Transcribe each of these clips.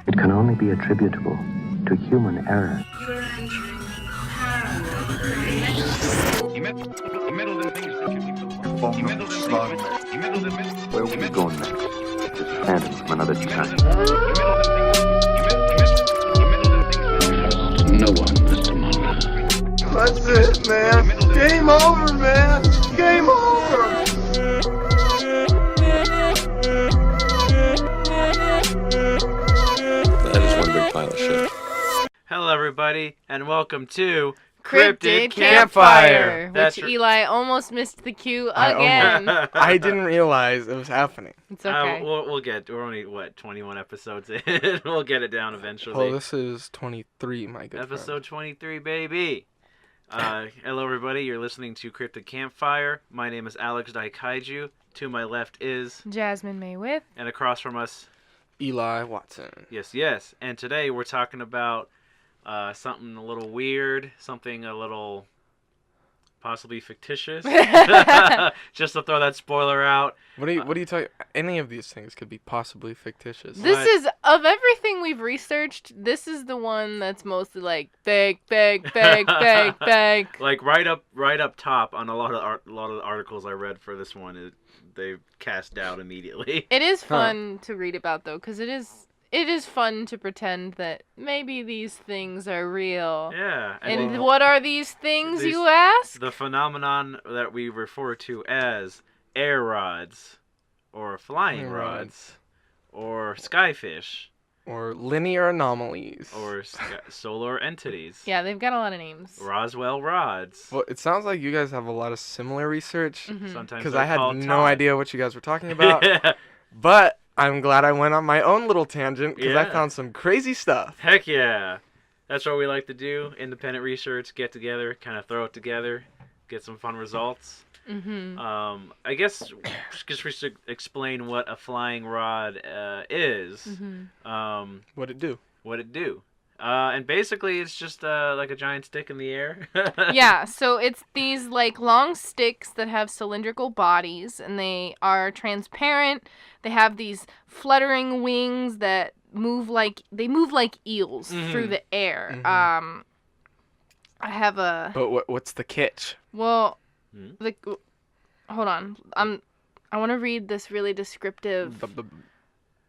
It can only be attributable to human error. You're entering the paranormal. He meddled in things that you Where will we go next? Just phantom from another time. No one but tomorrow. That's it, man. Game over, man. Game over. That is one big pile of shit. Hello, everybody, and welcome to Cryptid Campfire. Which Eli almost missed the cue again. I didn't realize it was happening. It's okay. We're only, 21 episodes in. We'll get it down eventually. Oh, this is 23, my good Episode 23, baby. Hello, everybody. You're listening to Cryptid Campfire. My name is Alex Daikaiju. To my left is... Jasmine May with. And across from us... Eli Watson. Yes. And today we're talking about something a little weird, something a little possibly fictitious. Just to throw that spoiler out. What do you talk? Any of these things could be possibly fictitious. This is, of everything we've researched, this is the one that's mostly like fake. Like right up top on a lot of the articles I read for this one, they cast doubt immediately. It is fun to read about though, because it is fun to pretend that maybe these things are real. Yeah. And what are these things, you ask? The phenomenon that we refer to as air rods, or flying rods, or skyfish. Or linear anomalies. Or solar entities. Yeah, they've got a lot of names. Roswell rods. Well, it sounds like you guys have a lot of similar research. Sometimes Because I had no Todd. idea what you guys were talking about. But I'm glad I went on my own little tangent because I found some crazy stuff. Heck yeah. That's what we like to do. Independent research, get together, kind of throw it together, get some fun results. I guess we should explain what a flying rod is. What'd it do? And basically it's just like a giant stick in the air. Yeah, so it's these like long sticks that have cylindrical bodies, and they are transparent. They have these fluttering wings that move like eels through the air. I have a. But what's the catch? Well, hold on. I want to read this really descriptive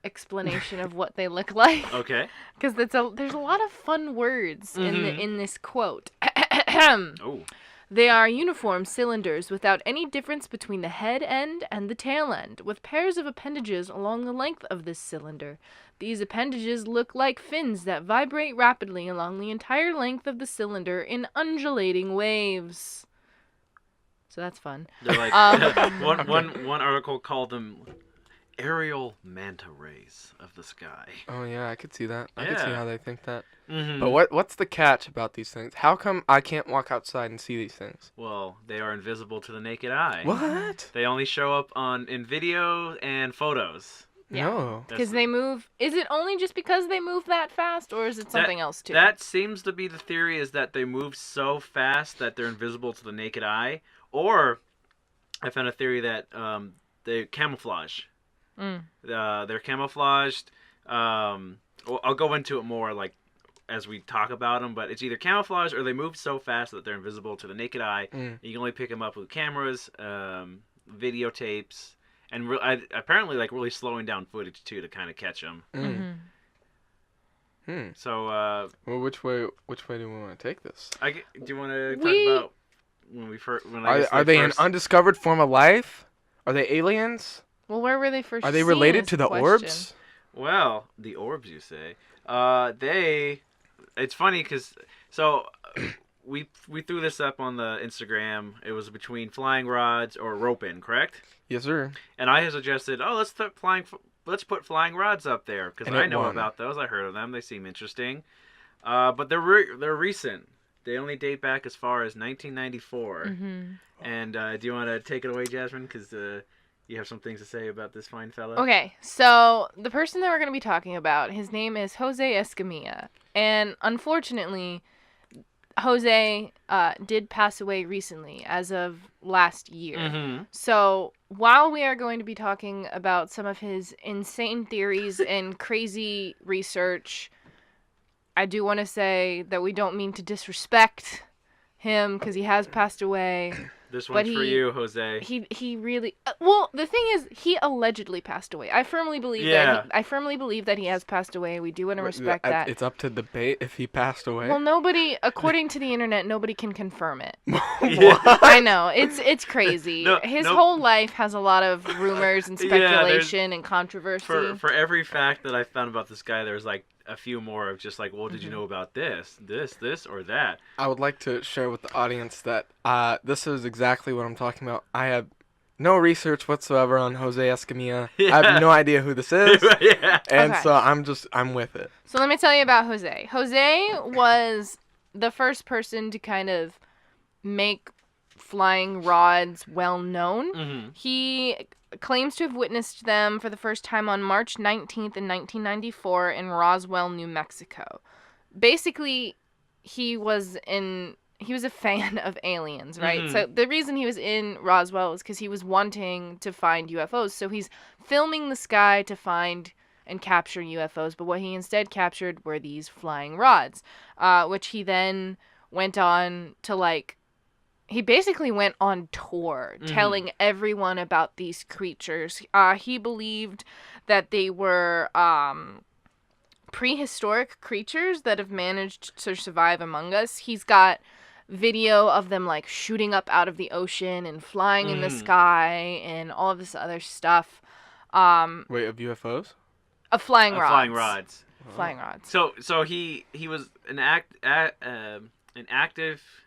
explanation of what they look like. Okay. Because there's a lot of fun words in this quote. Oh. They are uniform cylinders without any difference between the head end and the tail end, with pairs of appendages along the length of this cylinder. These appendages look like fins that vibrate rapidly along the entire length of the cylinder in undulating waves. So that's fun. They're like one article called them aerial manta rays of the sky. Oh yeah, I could see that. I could see how they think that. Mm-hmm. But what's the catch about these things? How come I can't walk outside and see these things? Well, they are invisible to the naked eye. What? They only show up in video and photos. Yeah. No. Because they move. Is it only just because they move that fast, or is it something else too? That seems to be the theory, is that they move so fast that they're invisible to the naked eye. Or I found a theory that they camouflage. They're camouflaged. I'll go into it more like as we talk about them, but it's either camouflage or they move so fast that they're invisible to the naked eye. And you can only pick them up with cameras, videotapes, and apparently like really slowing down footage too to kind of catch them. So well, which way do we want to take this? do you want to talk about when we first? Are they an undiscovered form of life? Are they aliens? Well, where were they first? Are they related to the orbs? Well, the orbs, you say? It's funny because we threw this up on the Instagram. It was between flying rods or rope-in, correct? Yes, sir. And I had suggested, let's put flying rods up there because I know about those. I heard of them. They seem interesting. But they're recent. They only date back as far as 1994. And do you want to take it away, Jasmine? Because you have some things to say about this fine fellow. Okay, so the person that we're going to be talking about, his name is Jose Escamilla. And unfortunately, Jose did pass away recently, as of last year. Mm-hmm. So while we are going to be talking about some of his insane theories and crazy research, I do want to say that we don't mean to disrespect him because he has passed away. This one's for you, Jose. He really well. The thing is, he allegedly passed away. I firmly believe that he has passed away. We do want to respect that. It's up to debate if he passed away. Well, nobody, according to the internet, nobody can confirm it. What? I know it's crazy. His whole life has a lot of rumors and speculation and controversy. For every fact that I found about this guy, there's like a few more of just like, well, did you know about this, or that? I would like to share with the audience that this is exactly what I'm talking about. I have no research whatsoever on Jose Escamilla. Yeah. I have no idea who this is. Yeah. And Okay. so I'm with it. So let me tell you about Jose. Jose was the first person to kind of make flying rods well known. Mm-hmm. He claims to have witnessed them for the first time on March 19th in 1994 in Roswell, New Mexico. Basically, he was a fan of aliens, right? Mhm. So the reason he was in Roswell is because he was wanting to find UFOs. So he's filming the sky to find and capture UFOs, but what he instead captured were these flying rods, which he then went on to he basically went on tour telling everyone about these creatures. He believed that they were prehistoric creatures that have managed to survive among us. He's got video of them shooting up out of the ocean and flying in the sky and all of this other stuff. Wait, of UFOs? Of flying rods. Flying rods. Flying rods. So he was an active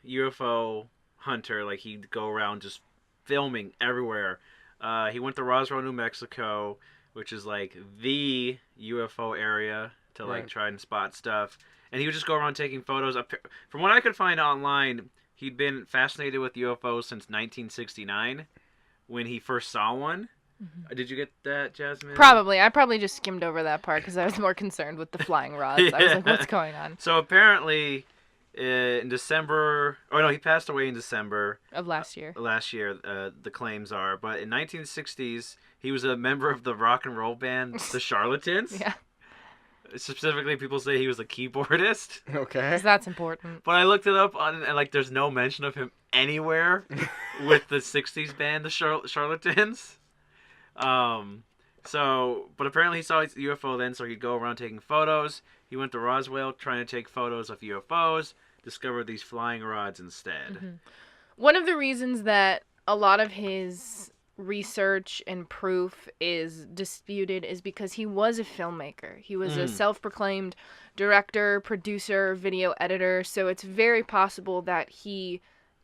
UFO hunter. He'd go around just filming everywhere. He went to Roswell, New Mexico, which is the UFO area to try and spot stuff. And he would just go around taking photos. From what I could find online, he'd been fascinated with UFOs since 1969 when he first saw one. Mm-hmm. Did you get that, Jasmine? Probably. I probably just skimmed over that part because I was more concerned with the flying rods. Yeah. I was like, what's going on? So apparently in December... Oh, no, he passed away in December. Of last year. The claims are. But in 1960s, he was a member of the rock and roll band, The Charlatans. Yeah. Specifically, people say he was a keyboardist. Okay. Because that's important. But I looked it up, and there's no mention of him anywhere with the 60s band, The Charlatans. But apparently he saw his UFO then, so he'd go around taking photos. He went to Roswell trying to take photos of UFOs, discovered these flying rods instead. Mm-hmm. One of the reasons that a lot of his research and proof is disputed is because he was a filmmaker. He was a self-proclaimed director, producer, video editor, so it's very possible that he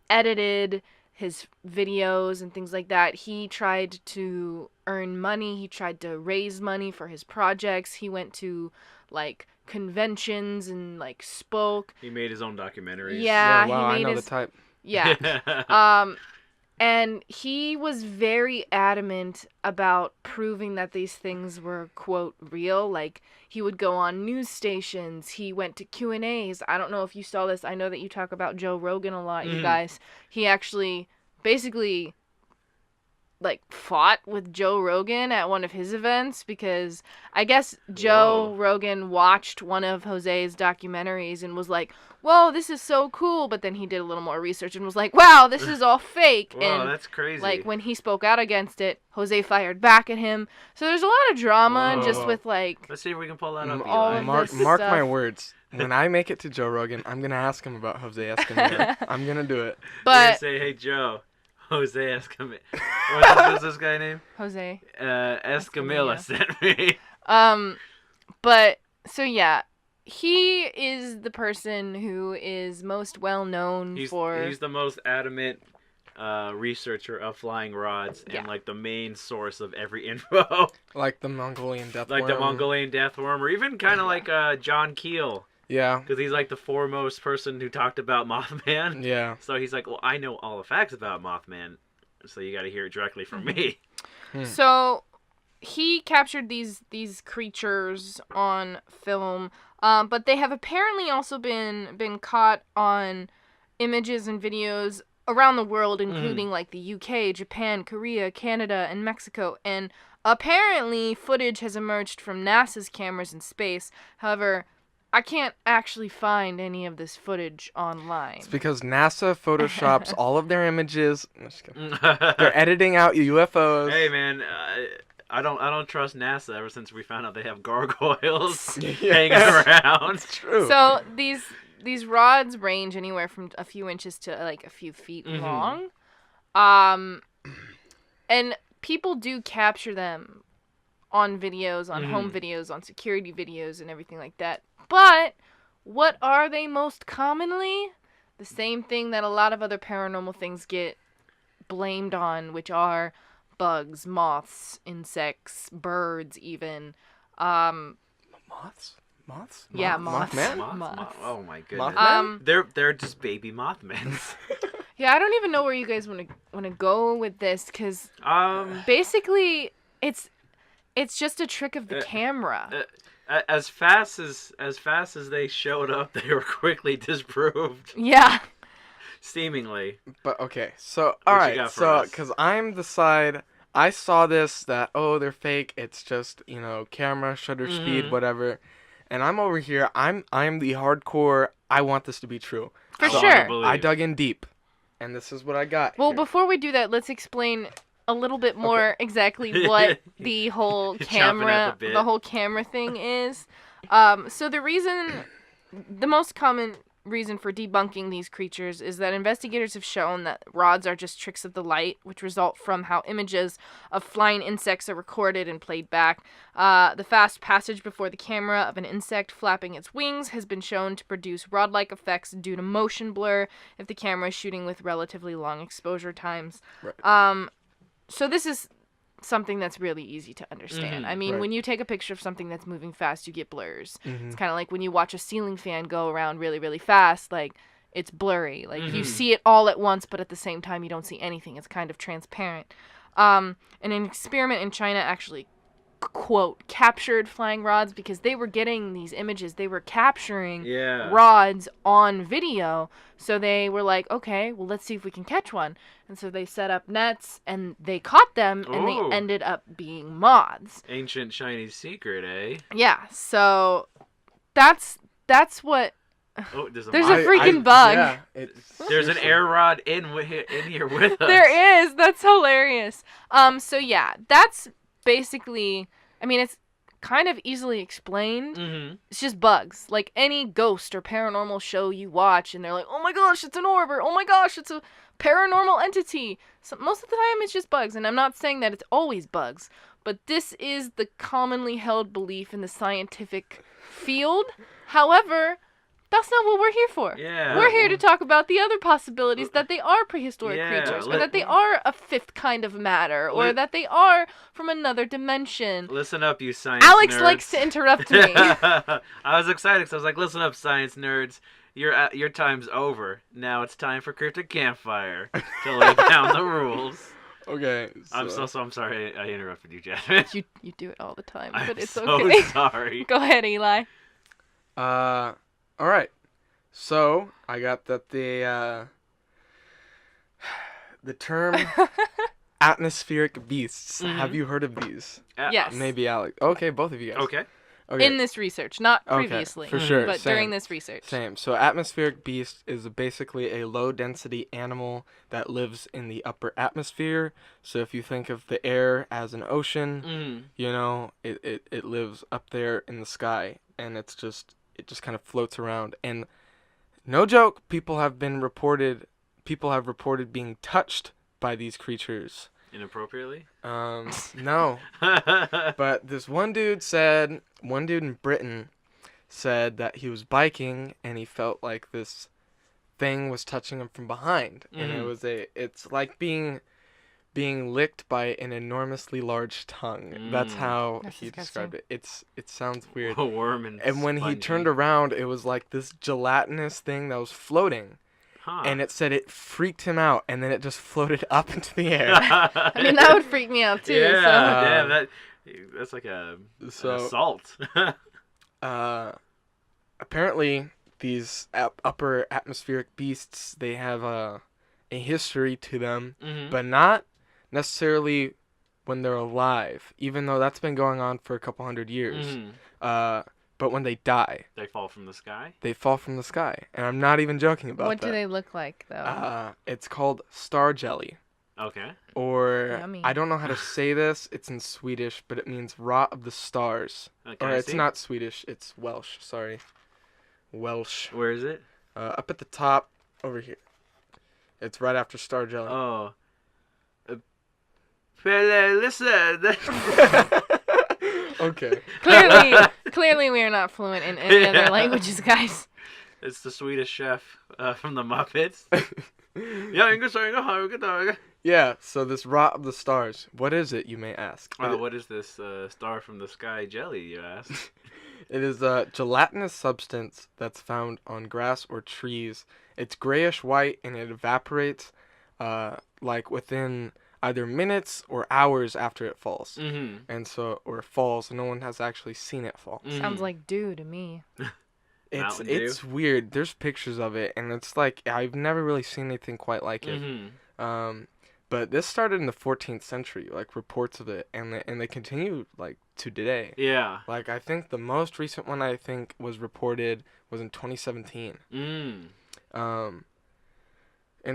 edited his videos and things like that. He tried to earn money. He tried to raise money for his projects. He went to conventions and spoke. He made his own documentaries. Yeah, wow, he I made know his... the type. Yeah. And he was very adamant about proving that these things were, quote, real. He would go on news stations. He went to Q&As. I don't know if you saw this. I know that you talk about Joe Rogan a lot, you guys. He actually basically, fought with Joe Rogan at one of his events because I guess Joe Rogan watched one of Jose's documentaries and was like, whoa, this is so cool. But then he did a little more research and was like, wow, this is all fake. Whoa, and that's crazy. when he spoke out against it, Jose fired back at him. So there's a lot of drama just with Let's see if we can pull that up. all Eli. of Mark this my stuff. words. When I make it to Joe Rogan, I'm going to ask him about Jose Escamilla. I'm going to do it. You're gonna But say, hey, Joe. Jose Escamilla. What's this guy name? Jose. Escamilla sent me. But so yeah, he is the person who is most well known for. He's the most adamant researcher of flying rods and Yeah. the main source of every info. Like the Mongolian death The worm. Mongolian death worm, or even kind of like John Keel, Yeah. because he's the foremost person who talked about Mothman. Yeah. So he's well, I know all the facts about Mothman, so you got to hear it directly from me. So he captured these creatures on film. But they have apparently also been caught on images and videos around the world, including like the UK, Japan, Korea, Canada, and Mexico. And apparently footage has emerged from NASA's cameras in space. However, I can't actually find any of this footage online. It's because NASA photoshops all of their images. I'm just kidding. They're editing out UFOs. Hey man, I don't trust NASA ever since we found out they have gargoyles Yeah. hanging around. It's true. So these rods range anywhere from a few inches to like a few feet long. And people do capture them on videos, on home videos, on security videos, and everything like that. But what are they most commonly? The same thing that a lot of other paranormal things get blamed on, which are bugs, moths, insects, birds, even. Moths? Moths? Yeah, moths. Mothman? Moths. Oh my goodness. Mothman? They're just baby Mothmen. Yeah, I don't even know where you guys want to go with this, because basically it's just a trick of the camera. As fast as they showed up, they were quickly disproved. Yeah. Seemingly. But okay, so What you alright, got for so us? because I'm the side, I saw this that they're fake. It's just camera, shutter speed, whatever. And I'm over here. I'm the hardcore. I want this to be true. For I wanna sure. believe. I dug in deep, and this is what I got. Well, here. before we do that, let's explain a little bit more exactly what the whole You're chomping at the bit. whole camera thing is. So the most common reason for debunking these creatures is that investigators have shown that rods are just tricks of the light, which result from how images of flying insects are recorded and played back. The fast passage before the camera of an insect flapping its wings has been shown to produce rod-like effects due to motion blur if the camera is shooting with relatively long exposure times. Right. So this is something that's really easy to understand. I mean, Right. when you take a picture of something that's moving fast, you get blurs. It's kind of like when you watch a ceiling fan go around really, really fast, like, it's blurry. Like, you see it all at once, but at the same time, you don't see anything. It's kind of transparent. And an experiment in China actually, quote, captured flying rods because they were getting these images. They were capturing rods on video. So they were like, okay, well, let's see if we can catch one. And so they set up nets and they caught them and Ooh. they ended up being moths. Ancient Chinese secret, eh? Yeah, so that's what... Oh, there's a There's moth. a freaking bug. Yeah, There's an air rod in here with us. There is. That's hilarious. So yeah, that's basically... I mean, it's kind of easily explained. It's just bugs. Like any ghost or paranormal show you watch, and they're like, oh my gosh, it's an orb, or oh my gosh, it's a paranormal entity. So most of the time, it's just bugs. And I'm not saying that it's always bugs, but this is the commonly held belief in the scientific field. However, that's not what we're here for. Yeah. We're here to talk about the other possibilities that they are prehistoric Yeah, creatures, or that they are a fifth kind of matter, or that they are from another dimension. Listen up, you science Alex nerds. likes to interrupt me. I was excited because I was like, listen up, science nerds. Your time's over. Now it's time for Cryptid Campfire to lay down the rules. Okay. I'm sorry I interrupted you, Jasmine. You do it all the time, I'm but it's so okay. sorry. Go ahead, Eli. All right. So I got that the term atmospheric beasts. Have you heard of these? Yes. Maybe Alex. Okay, both of you guys. Okay. Okay. In this research, not Okay, previously, for sure, but same. during this research. Same. So atmospheric beast is basically a low density animal that lives in the upper atmosphere. So if you think of the air as an ocean, it lives up there in the sky, and it just kind of floats around. And no joke, people have reported being touched by these creatures. Inappropriately? No. But this one dude in Britain said that he was biking and he felt like this thing was touching him from behind. And it's like being licked by an enormously large tongue. That's how he described it. It sounds weird. A worm and when he turned around, it was like this gelatinous thing that was floating. Huh. And it said it freaked him out, and then it just floated up into the air. I mean, that would freak me out too. Yeah, So. damn, that's like a an assault. apparently these upper atmospheric beasts, they have a history to them, but not necessarily when they're alive, even though that's been going on for a couple hundred years. But when they die, They fall from the sky? they fall from the sky. And I'm not even joking about What that. do they look like, though? It's called star jelly. Okay. Or, Yummy. I don't know how to say this. It's in Swedish, but it means rot of the stars. Okay, Or I it's see. not Swedish. It's Welsh. Sorry. Welsh. Where is it? Up at the top, over here. It's right after star jelly. Oh. Listen. Okay. Clearly, we are not fluent in any other languages, guys. It's the Swedish chef from the Muppets. Yeah, Yeah, so this rot of the stars. What is it, you may ask? what is this star from the sky jelly, you ask? It is a gelatinous substance that's found on grass or trees. It's grayish white and it evaporates like within either minutes or hours after it falls. And so, or falls, no one has actually seen it fall. Sounds like dew to me. Mountain Dew. It's weird. There's pictures of it, and it's like I've never really seen anything quite like it. But this started in the 14th century, like reports of it, and they continue like to today. Yeah. Like I think the most recent one I think was reported was in 2017. And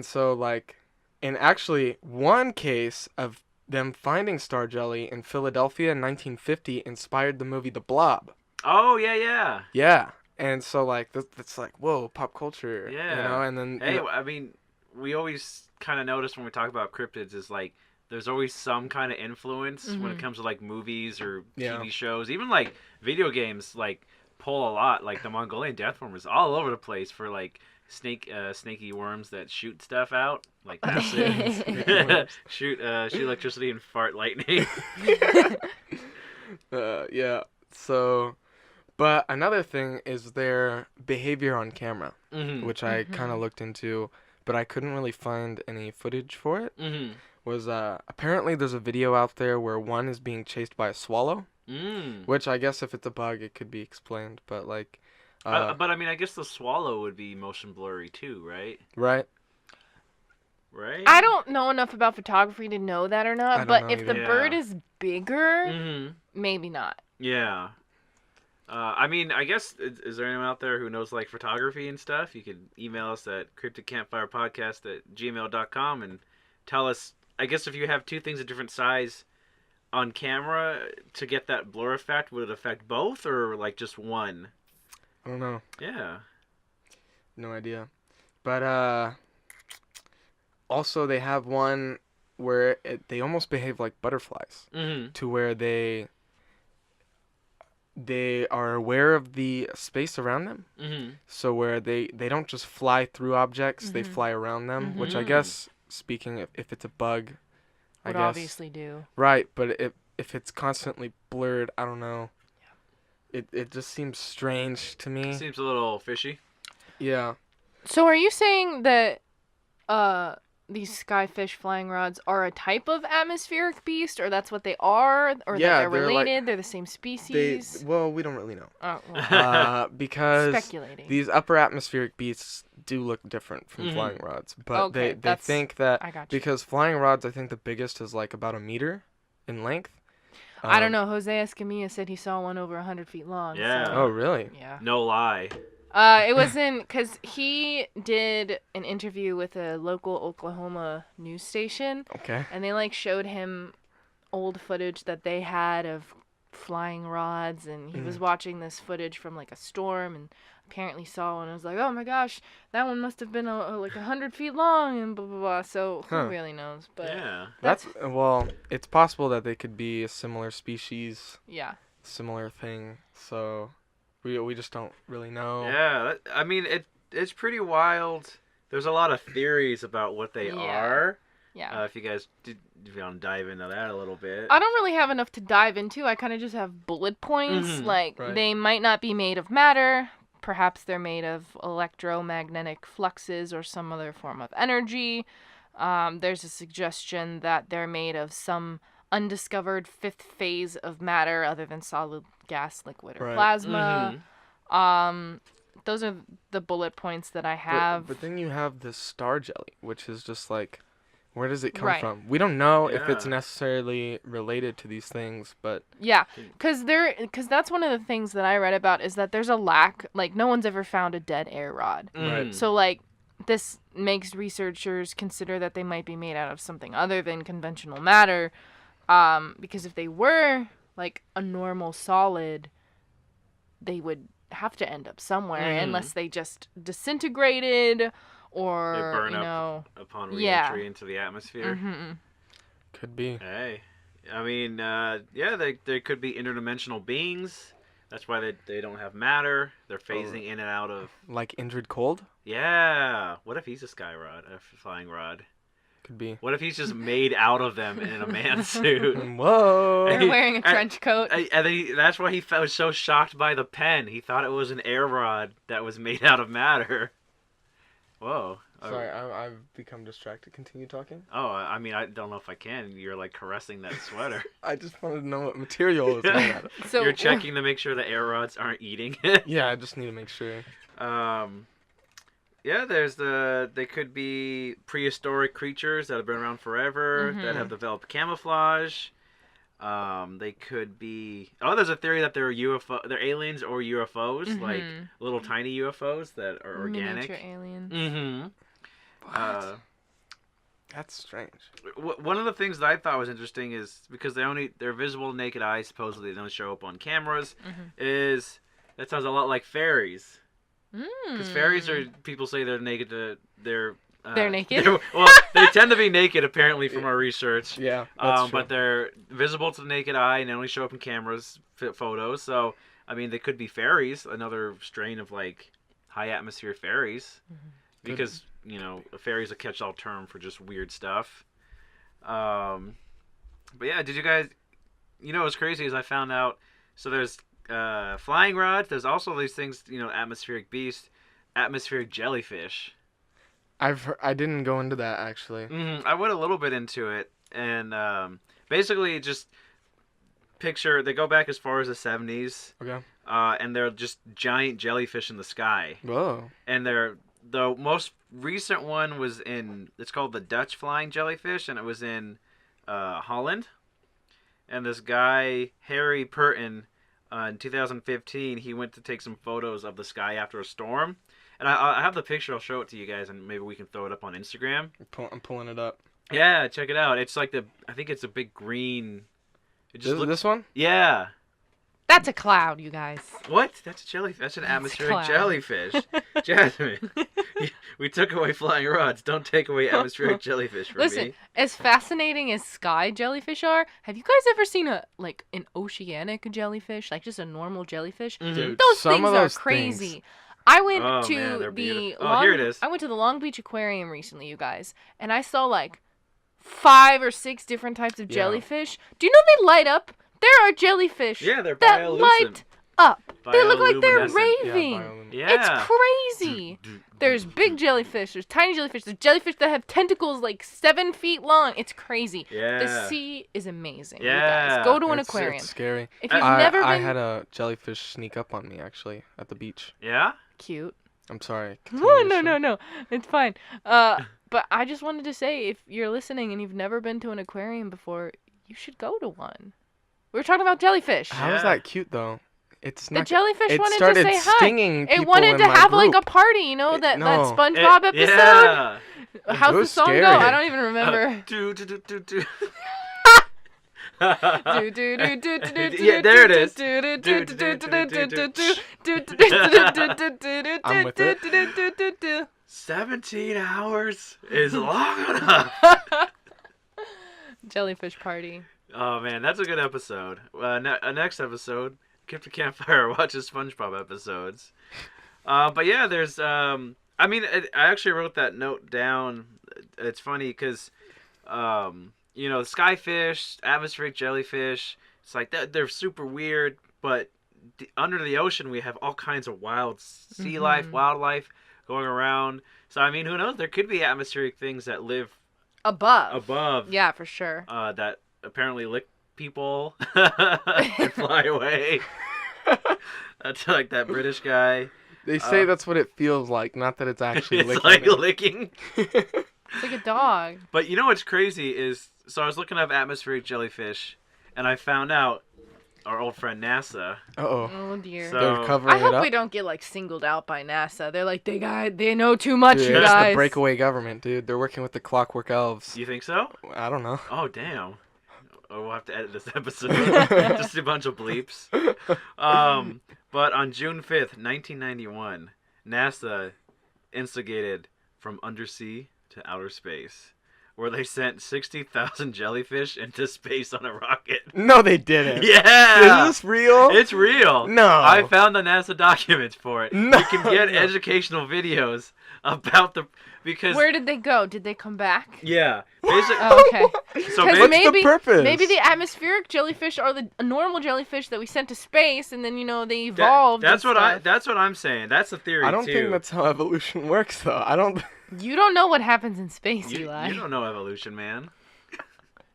so like, and actually one case of them finding star jelly in Philadelphia in 1950 inspired the movie The Blob. Oh, yeah. Yeah. And so, like, that's like, whoa, pop culture, Yeah. you know, and then... Hey, you know, I mean, we always kind of notice when we talk about cryptids is, like, there's always some kind of influence when it comes to, like, movies or TV shows. Even, like, video games, like, pull a lot. Like, the Mongolian death worm is all over the place for, like, snaky worms that shoot stuff out. Like, that's it. shoot electricity and fart lightning. yeah, so... But another thing is their behavior on camera, which I kind of looked into, but I couldn't really find any footage for it. Was apparently there's a video out there where one is being chased by a swallow, which I guess if it's a bug it could be explained, but like... but I mean, I guess the swallow would be motion blurry too, right? Right. Right? I don't know enough about photography to know that or not, but if the either. bird is bigger, maybe not. Yeah. I mean, I guess, is there anyone out there who knows, like, photography and stuff? You could email us at cryptidcampfirepodcast@gmail.com and tell us, I guess if you have two things of different size on camera to get that blur effect, would it affect both or, like, just one? I don't know. Yeah. No idea. But, also they have one where they almost behave like butterflies. To where they are aware of the space around them. So where they don't just fly through objects, they fly around them, which I guess, speaking if it's a bug, Would I guess. obviously do. Right, but if it's constantly blurred, I don't know. It just seems strange to me. Seems a little fishy. Yeah. So are you saying that these skyfish flying rods are a type of atmospheric beast, or that's what they are, or Yeah, that they're they're like- related, they're the same species? Well, we don't really know. Oh, well, Because speculating. these upper atmospheric beasts do look different from flying rods. But Okay, they that's- think that I got you. because flying rods, I think the biggest is like about a meter in length. I don't know. Jose Escamilla said he saw one over 100 feet long. Yeah. So, Oh, really? yeah. No lie. It wasn't because he did an interview with a local Oklahoma news station, Okay. and they like showed him old footage that they had of flying rods, and he was watching this footage from like a storm, and apparently saw one. And was like, oh my gosh, that one must have been like 100 feet long, and blah blah blah. So who really knows? But Yeah. That's well, it's possible that they could be a similar species, yeah. similar thing. So we just don't really know. Yeah, I mean, it's pretty wild. There's a lot of theories about what they are. Yeah. If you guys if you want to dive into that a little bit. I don't really have enough to dive into. I kind of just have bullet points. Like, Right. they might not be made of matter. Perhaps they're made of electromagnetic fluxes or some other form of energy. There's a suggestion that they're made of some undiscovered fifth phase of matter other than solid, gas, liquid, or Right. plasma. Those are the bullet points that I have. But then you have the star jelly, which is just like, where does it come Right. from? We don't know if it's Yeah. necessarily related to these things, but Yeah, because that's one of the things that I read about is that there's a lack, like no one's ever found a dead air rod. Right. So like this makes researchers consider that they might be made out of something other than conventional matter, because if they were like a normal solid, they would have to end up somewhere unless they just disintegrated or They burn you up know. upon Yeah. re-entry into the atmosphere. Mm-hmm. could be. Hey, I mean, yeah, they could be interdimensional beings. That's why they don't have matter. They're phasing in and out of. Like Indrid Cold? Yeah. What if he's a sky rod, a flying rod? Could be. What if he's just made out of them in a man suit? Whoa. They're wearing a trench coat. And then that's why he was so shocked by the pen. He thought it was an air rod that was made out of matter. Whoa. Sorry, I've become distracted. Continue talking. Oh, I mean, I don't know if I can. You're like caressing that sweater. I just wanted to know what material it was made out of. So You're checking to make sure the air rods aren't eating it. Yeah, I just need to make sure. Yeah, they could be prehistoric creatures that have been around forever, that have developed camouflage. They could be. Oh, there's a theory that they're they're aliens or UFOs, like little tiny UFOs that are organic. Miniature aliens. Mm-hmm. That's strange. One of the things that I thought was interesting is because they're visible to naked eye, supposedly they don't show up on cameras. Is that sounds a lot like fairies. Because fairies are, people say they're naked they're naked? Well, they tend to be naked apparently from our research. Yeah, that's true. But they're visible to the naked eye and they only show up in cameras, photos. So, I mean, they could be fairies, another strain of like high atmosphere fairies. Because, you know, a fairy's a catch-all term for just weird stuff. But yeah, did you guys, you know what's crazy is I found out, so there's flying rods. There's also these things, you know, atmospheric beast, atmospheric jellyfish. I didn't go into that actually. I went a little bit into it, and basically just picture they go back as far as the 70s. Okay. And they're just giant jellyfish in the sky. Whoa. And the most recent one was it's called the Dutch flying jellyfish, and it was in Holland. And this guy Harry Purton. In 2015, he went to take some photos of the sky after a storm. And I have the picture. I'll show it to you guys, and maybe we can throw it up on Instagram. I'm pulling it up. Yeah, check it out. It's like I think it's a big green. It just looks. This one? Yeah. That's a cloud, you guys. What? That's a jellyfish. That's an atmospheric cloud. jellyfish. Jasmine, we took away flying rods. Don't take away atmospheric jellyfish from Listen, me. as fascinating as sky jellyfish are, have you guys ever seen an oceanic jellyfish, like just a normal jellyfish? Dude, Those some things of are things- crazy. I went Oh, to man, they're the beautiful. Oh, here it is. I went to the Long Beach Aquarium recently, you guys, and I saw like 5 or 6 different types of Yeah. jellyfish. Do you know they light up? There are jellyfish Yeah, they're that bioluminescent. light up. They look like they're Bioluminescent. raving. Yeah. It's crazy. There's big jellyfish. There's tiny jellyfish. There's jellyfish that have tentacles like 7 feet long. It's crazy. Yeah. The sea is amazing. You Yeah. guys. Go to an It's aquarium. scary. If you've I never been I had a jellyfish sneak up on me actually at the beach. Yeah? cute. I'm sorry. No. It's fine. But I just wanted to say, if you're listening and you've never been to an aquarium before, you should go to one. We were talking about jellyfish. How is Yeah. that cute though? It's The not. jellyfish it wanted started to say hi. stinging It people wanted in to my have like group. a party, you know, that no. SpongeBob episode. Yeah. How's It the was song scary. go? I don't even remember. Do. Yeah, there it is. I'm with it. 17 hours is long enough. Jellyfish party. Oh man, that's a good episode. Next episode, Cryptid Campfire watches SpongeBob episodes. But yeah, there's I actually wrote that note down. It's funny because you know, skyfish, atmospheric jellyfish, it's like they're super weird, but under the ocean we have all kinds of wild sea life, wildlife going around. So I mean, who knows? There could be atmospheric things that live above. Yeah, for sure. That apparently lick people and fly away. That's like that British guy. They say that's what it feels like, not that it's actually It's licking like it. licking. It's like a dog. But you know what's crazy is, so I was looking up atmospheric jellyfish, and I found out our old friend NASA. Uh-oh. Oh dear. So- They're covering I it hope up? we don't get like singled out by NASA. They're like, they know too much, Dude, you it's guys. the breakaway government, dude. They're working with the Clockwork Elves. You think so? I don't know. Oh, damn. Oh, we'll have to edit this episode. Just a bunch of bleeps. But on June 5th, 1991, NASA instigated From Undersea to Outer Space, where they sent 60,000 jellyfish into space on a rocket. No, they didn't. Yeah! Is this real? It's real. No. I found the NASA documents for it. No. You can get educational videos about because Where did they go? Did they come back? yeah, basically. Oh, okay. So Because What's maybe the purpose? maybe the atmospheric jellyfish are the normal jellyfish that we sent to space, and then they evolved. That's and what stuff. that's what I'm saying. That's the theory I don't too. think that's how evolution works, though. I don't... You don't know what happens in space, you, Eli. you don't know evolution, man.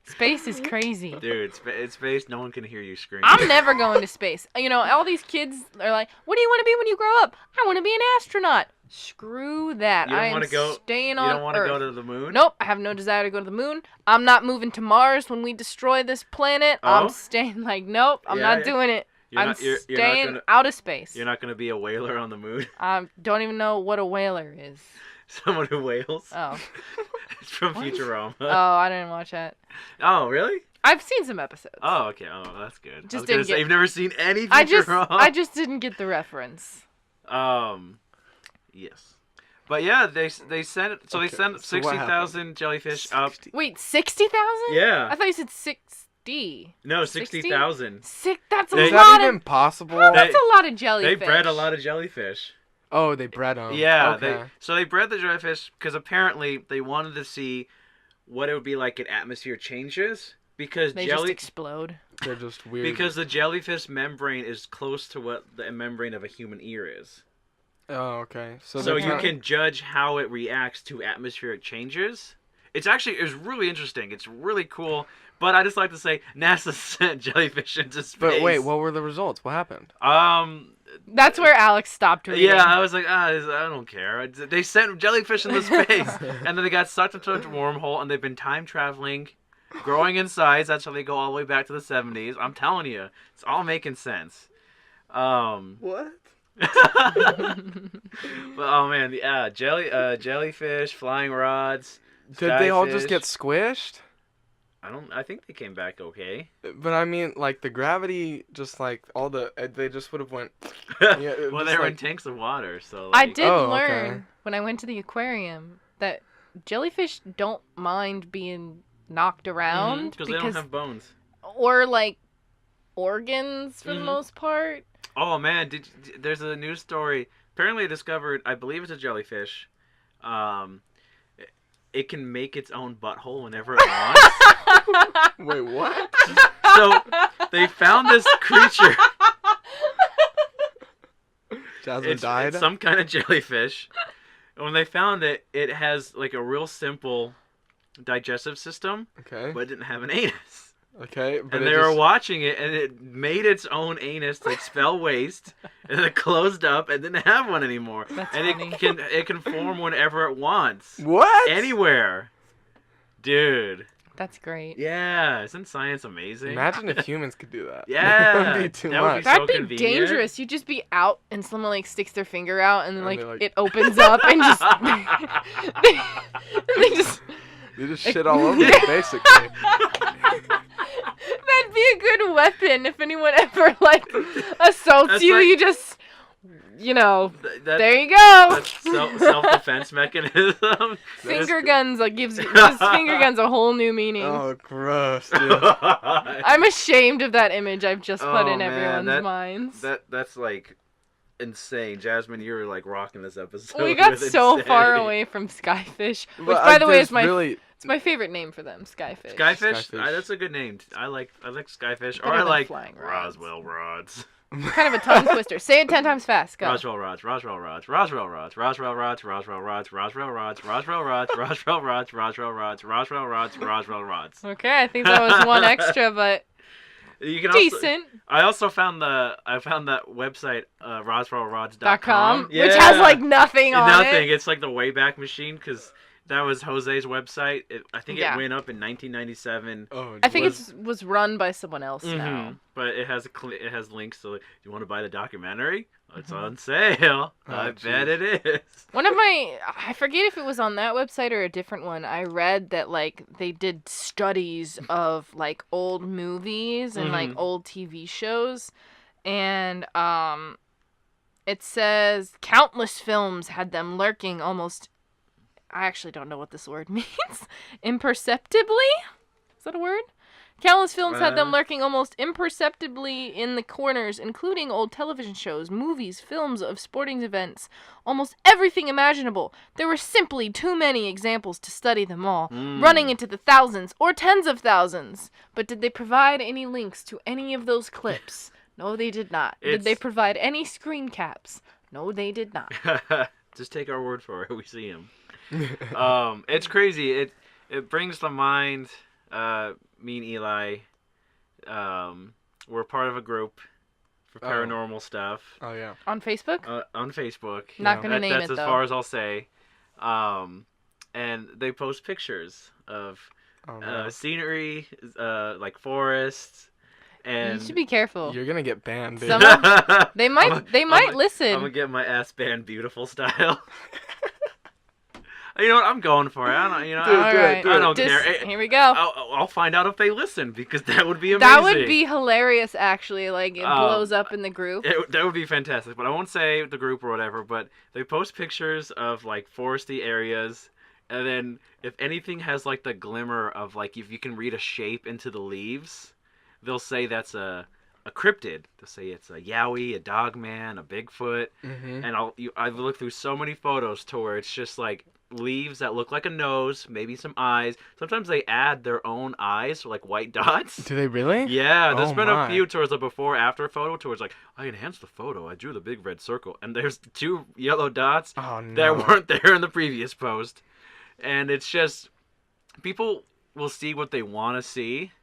Space is crazy. Dude, it's space. No one can hear you scream. I'm never going to space. All these kids are like, "What do you want to be when you grow up?" I want to be an astronaut. Screw that. You don't I am want to go. staying You on don't want to Earth. go to the moon. Nope, I have no desire to go to the moon. I'm not moving to Mars when we destroy this planet. Oh? I'm staying like, nope, I'm Yeah, not doing it. You're not Staying gonna- out of space. You're not gonna be a whaler on the moon. I don't even know what a whaler is. Someone who wails. Oh. It's from Futurama. Oh, I didn't watch that. Oh, really? I've seen some episodes. Oh, okay. Oh, that's good. I was Just gonna didn't say get- you've never seen any I just Futurama. didn't get the reference. Yes. But yeah, they sent Okay, they sent so what 60,000 jellyfish up. Wait, 60,000? Yeah. I thought you said 60. No, 60? 60,000. That's a They- Is lot that even of. possible? That's a lot of They jellyfish. bred a lot of jellyfish. Oh, they bred them. Yeah, Okay. they bred the jellyfish because apparently they wanted to see what it would be like in atmosphere changes because They just explode. They're just weird. because the jellyfish membrane is close to what the membrane of a human ear is. Oh, okay. So they're you kinda- can judge how it reacts to atmospheric changes. It's really interesting. It's really cool. But I just like to say NASA sent jellyfish into space. But wait, what were the results? What happened? That's where Alex stopped reading. Yeah, I was like, I don't care. They sent jellyfish into space, and then they got sucked into a wormhole, and they've been time traveling, growing in size. That's how they go all the way back to the 70s. I'm telling you, it's all making sense. What? But oh man, yeah, jellyfish, flying rods. Did they all just skyfish. get squished? I think they came back okay. But I mean, like the gravity, just like all the, they just would have went. Well, just they were in like- tanks of water, so. I Like, did Oh, learn okay. when I went to the aquarium that jellyfish don't mind being knocked around because they don't have bones. or like organs for the Mhm. most part. Oh man, there's a news story. Apparently, discovered. I believe it's a jellyfish. It can make its own butthole whenever it wants. Wait, what? So they found this creature. Jasmine died. It's some kind of jellyfish. And when they found it, it has like a real simple digestive system, Okay. but it didn't have an anus. Okay. But And it they were just- watching it, and it made its own anus to expel waste, and then it closed up and didn't have one anymore. That's and funny. it can form whenever it wants, What? anywhere, dude. That's great. Yeah, isn't science amazing? Imagine if humans could do that. Yeah, That would be too that would be much. so That'd be convenient. dangerous. You'd just be out and someone like sticks their finger out and then And like, they're like- it opens up and just they just They just shit all over you, basically. that'd be a good weapon if anyone ever like assaults That's you. like- You just That- there you go. That's self-defense mechanism. Finger guns like gives finger guns a whole new meaning. Oh, gross, dude. I'm ashamed of that image I've just put Oh, in man, everyone's minds. That's like insane. Jasmine, you were like rocking this episode. We got with so far insanity. away from Skyfish, which But, by the way there's is my really... it's my favorite name for them, Skyfish. Skyfish? Skyfish. That's a good name. I like Skyfish. Better Or I than like flying rods. Roswell rods. Kind of a tongue twister. Say it 10 times fast. Go. Roswell rods. Roswell rods. Roswell rods. Roswell rods. Roswell rods. Roswell rods. Roswell rods. Roswell rods. Roswell rods. Roswell rods. Roswell rods. Okay, I think that was one extra, but You can Decent. I also found that website, RoswellRods.com. Which has like nothing on it. Nothing. It's like the Wayback Machine because that was Jose's website. I think it went up in 1997. Oh, I think it was run by someone else now. But it has links. So, like, do you want to buy the documentary? It's on sale. I bet it is. I forget if it was on that website or a different one. I read that like they did studies of like old movies and like old TV shows, and it says countless films had them lurking almost. I actually don't know what this word means. Imperceptibly? Is that a word? Countless films had them lurking almost imperceptibly in the corners, including old television shows, movies, films of sporting events, almost everything imaginable. There were simply too many examples to study them all, running into the thousands or tens of thousands. But did they provide any links to any of those clips? No, they did not. Did they provide any screen caps? No, they did not. Just take our word for it. We see them. It's crazy. It brings to mind... me and Eli, we're part of a group for paranormal stuff. Oh, yeah. On Facebook? On Facebook. Not gonna name that's it, as though. far as I'll say. And they post pictures of scenery, like forests. And You should be careful. You're gonna get banned, dude. They might listen. I'm gonna get my ass banned beautiful style. You know what? I'm going for it. I don't care. Here we go. I'll find out if they listen because that would be amazing. That would be hilarious, actually. Like, it blows up in the group. That would be fantastic. But I won't say the group or whatever, but they post pictures of, like, foresty areas. And then if anything has, like, the glimmer of, like, if you can read a shape into the leaves, they'll say that's a cryptid. They'll say it's a yowie, a dogman, a Bigfoot. Mm-hmm. And I've looked through so many photos to where it's just, like, leaves that look like a nose, maybe some eyes. Sometimes they add their own eyes, like white dots. Do they really? Yeah, there's been a few towards a before-after photo towards like, I enhanced the photo, I drew the big red circle, and there's 2 yellow dots that weren't there in the previous post. And it's just, people will see what they want to see.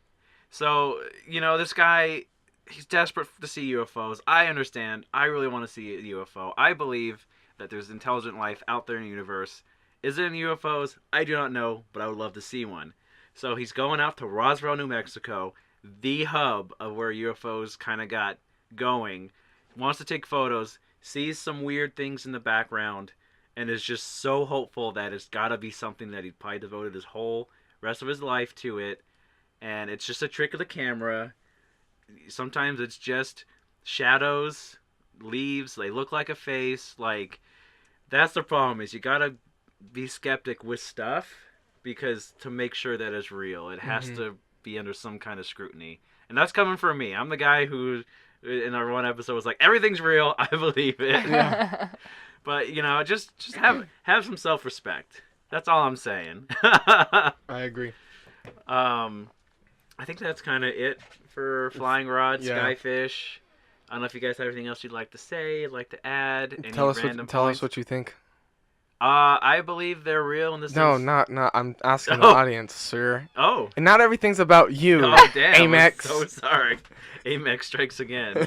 So, this guy, he's desperate to see UFOs. I understand. I really want to see a UFO. I believe that there's intelligent life out there in the universe. Is it in UFOs? I do not know, but I would love to see one. So he's going out to Roswell, New Mexico, the hub of where UFOs kind of got going. Wants to take photos, sees some weird things in the background, and is just so hopeful that it's got to be something that he probably devoted his whole rest of his life to it. And it's just a trick of the camera. Sometimes it's just shadows, leaves, they look like a face. Like, that's the problem, is you got to be skeptic with stuff because to make sure that it's real, it has to be under some kind of scrutiny. And that's coming from me. I'm the guy who in our one episode was like, everything's real, I believe it. Yeah. But just have some self-respect. That's all I'm saying. I agree. I think that's kind of it for flying rods, skyfish. I don't know if you guys have anything else you'd like to say, you'd like to add. Tell us what you think. I believe they're real in this. No, not. I'm asking the audience, sir. Oh. And not everything's about you. Oh, damn. Amex. I'm so sorry. Amex strikes again.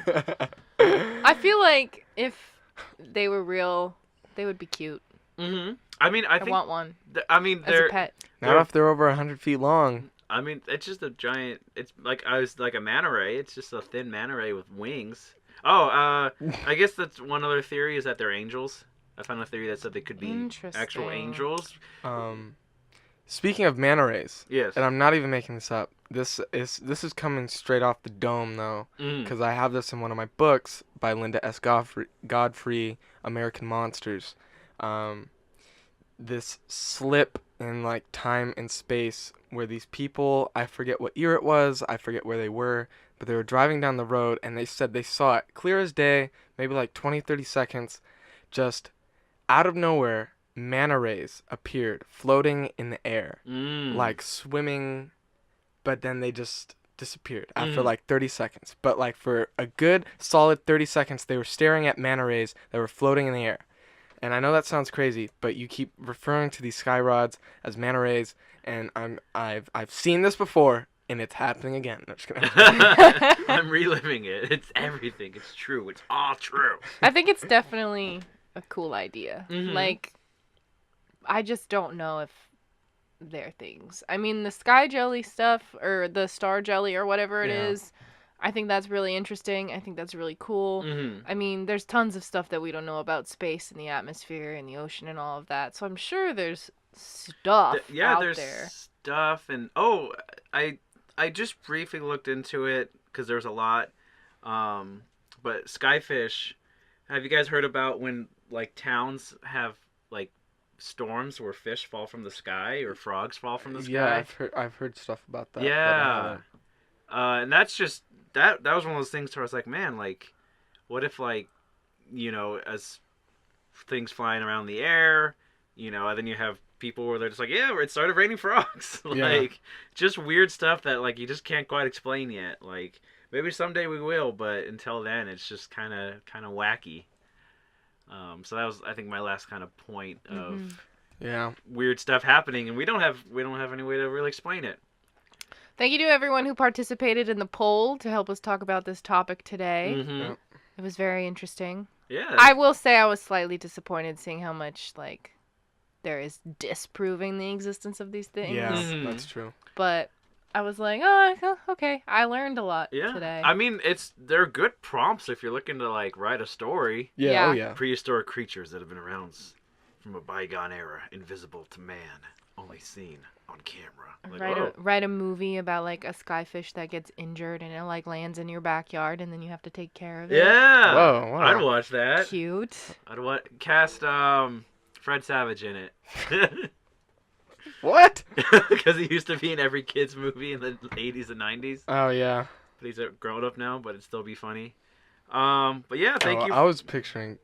I feel like if they were real, they would be cute. Mm-hmm. I mean, I want one. They're as a pet. Not if they're over 100 feet long. I mean, it's just a giant. It's like like a manta ray. It's just a thin manta ray with wings. Oh, I guess that's one other theory is that they're angels. I found a theory that said they could be actual angels. Speaking of manta rays, yes, and I'm not even making this up. This is coming straight off the dome though, because I have this in one of my books by Linda S. Godfrey, American Monsters. This slip in like time and space where these people, I forget what year it was, I forget where they were, but they were driving down the road and they said they saw it clear as day, maybe like 20-30 seconds, just out of nowhere, manta rays appeared floating in the air, like swimming, but then they just disappeared after like 30 seconds. But like for a good solid 30 seconds, they were staring at manta rays that were floating in the air. And I know that sounds crazy, but you keep referring to these sky rods as manta rays, and I've seen this before and it's happening again. No, just kidding. I'm reliving it. It's everything. It's true. It's all true. I think it's definitely a cool idea. Mhm. Like, I just don't know if they're things. I mean, the sky jelly stuff, or the star jelly, or whatever it Yeah. is, I think that's really interesting. I think that's really cool. Mhm. I mean, there's tons of stuff that we don't know about space and the atmosphere and the ocean and all of that. So I'm sure there's stuff Yeah, out there's there. stuff, and I just briefly looked into it because there's a lot. But skyfish. Have you guys heard about when like towns have like storms where fish fall from the sky or frogs fall from the sky? Yeah, I've heard stuff about that. but I Yeah. haven't. And that's just that was one of those things where I was like, man, like, what if, like, you know, as things flying around the air, you know, and then you have people where they're just like, yeah, it started raining frogs. Yeah. Like, just weird stuff that, like, you just can't quite explain yet. Like, maybe someday we will, but until then, it's just kind of wacky. So that was, I think, my last kind of point of Yeah. weird stuff happening, and we don't have any way to really explain it. Thank you to everyone who participated in the poll to help us talk about this topic today. Mm-hmm. Yep. It was very interesting. Yeah. I will say I was slightly disappointed seeing how much, like, there is disproving the existence of these things. Yeah, Mhm. that's true. But I was like, oh, okay. I learned a lot Yeah. today. I mean, they're good prompts if you're looking to, like, write a story. Yeah. Yeah. Oh yeah. Prehistoric creatures that have been around from a bygone era, invisible to man, only seen on camera. Like, whoa. Write a movie about, like, a skyfish that gets injured and it, like, lands in your backyard and then you have to take care of it. Yeah. Whoa, wow. I'd watch that. Cute. Cast Fred Savage in it. What? Because he used to be in every kid's movie in the 80s and 90s. Oh yeah. But he's a grown up now, but it'd still be funny. But yeah, thank you. I was picturing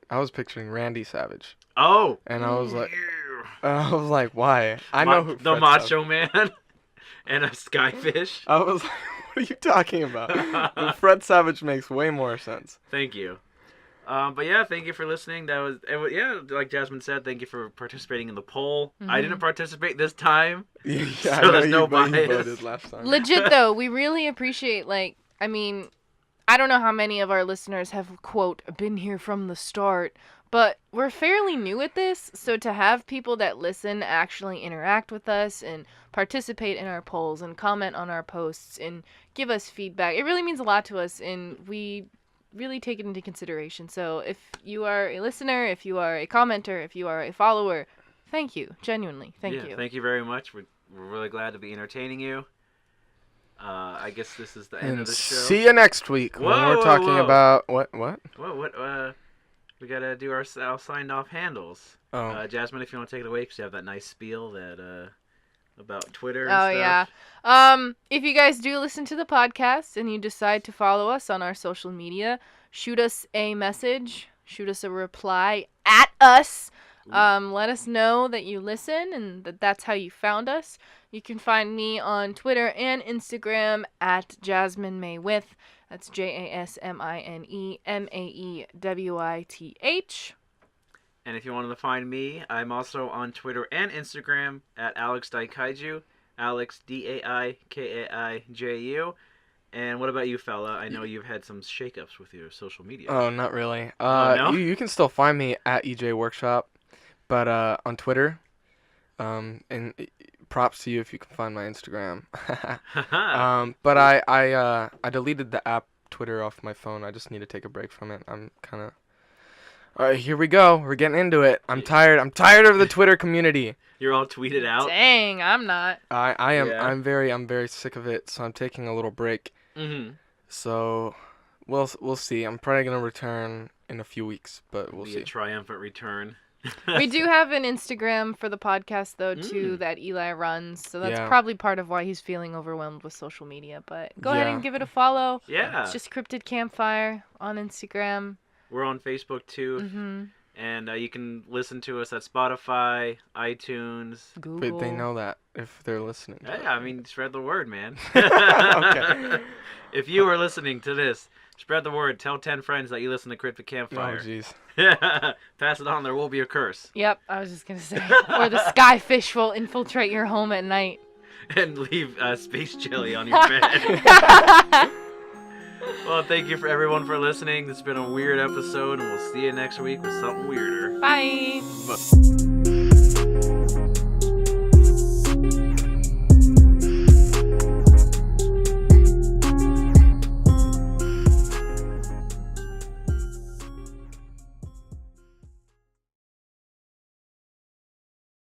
Randy Savage, Oh. and I was like, Ew. why? I know who the Fred Macho Man and a skyfish. I was like, what are you talking about? Fred Savage makes way more sense. Thank you. But yeah, thank you for listening. Yeah, like Jasmine said, thank you for participating in the poll. I didn't participate this time. Yeah, So I know there's no but you bias. voted last time. Legit, though, we really appreciate, like, I mean, I don't know how many of our listeners have, quote, been here from the start, but we're fairly new at this, so to have people that listen actually interact with us and participate in our polls and comment on our posts and give us feedback, it really means a lot to us, and we really take it into consideration. So if you are a listener, if you are a commenter, if you are a follower, thank you. Genuinely, thank you. Thank you very much. We're really glad to be entertaining you. I guess this is the end And of the show. see you next week when Whoa, we're whoa, talking whoa. about what? What? We gotta do our signed off handles. Oh. Jasmine, if you want to take it away, because you have that nice spiel that about Twitter and Oh, stuff. yeah. If you guys do listen to the podcast and you decide to follow us on our social media, shoot us a message, shoot us a reply at us. Let us know that you listen and that's how you found us. You can find me on Twitter and Instagram at Jasmine Maywith. That's JasmineMaewith. And if you wanted to find me, I'm also on Twitter and Instagram at AlexDaikaiju, Alex DAIKAIJU. And what about you, fella? I know you've had some shakeups with your social media. Oh, not really. no? You can still find me at EJ Workshop, but on Twitter. And props to you if you can find my Instagram. But I deleted the app Twitter off my phone. I just need to take a break from it. I'm kind of. All right, here we go. We're getting into it. I'm tired. I'm tired of the Twitter community. You're all tweeted out. Dang, I'm not. I am. Yeah. I'm very sick of it. So I'm taking a little break. Mm-hmm. So, we'll see. I'm probably gonna return in a few weeks, but we'll Be see. a triumphant return. We do have an Instagram for the podcast, though, too, that Eli runs. So that's Yeah. probably part of why he's feeling overwhelmed with social media. But go ahead and Yeah. give it a follow. Yeah. It's just Cryptid Campfire on Instagram. We're on Facebook too. Mm-hmm. And you can listen to us at Spotify, iTunes. Google. But they know that if they're listening. Hey, I mean, spread the word, man. Okay. If you are listening to this, spread the word. Tell 10 friends that you listen to Cryptid Oh, Campfire. jeez. Pass it on. There will be a curse. Yep, I was just going to say. Or the skyfish will infiltrate your home at night. and leave space jelly on your bed. Well, thank you for everyone for listening. This has been a weird episode, and we'll see you next week with something weirder. Bye. Bye.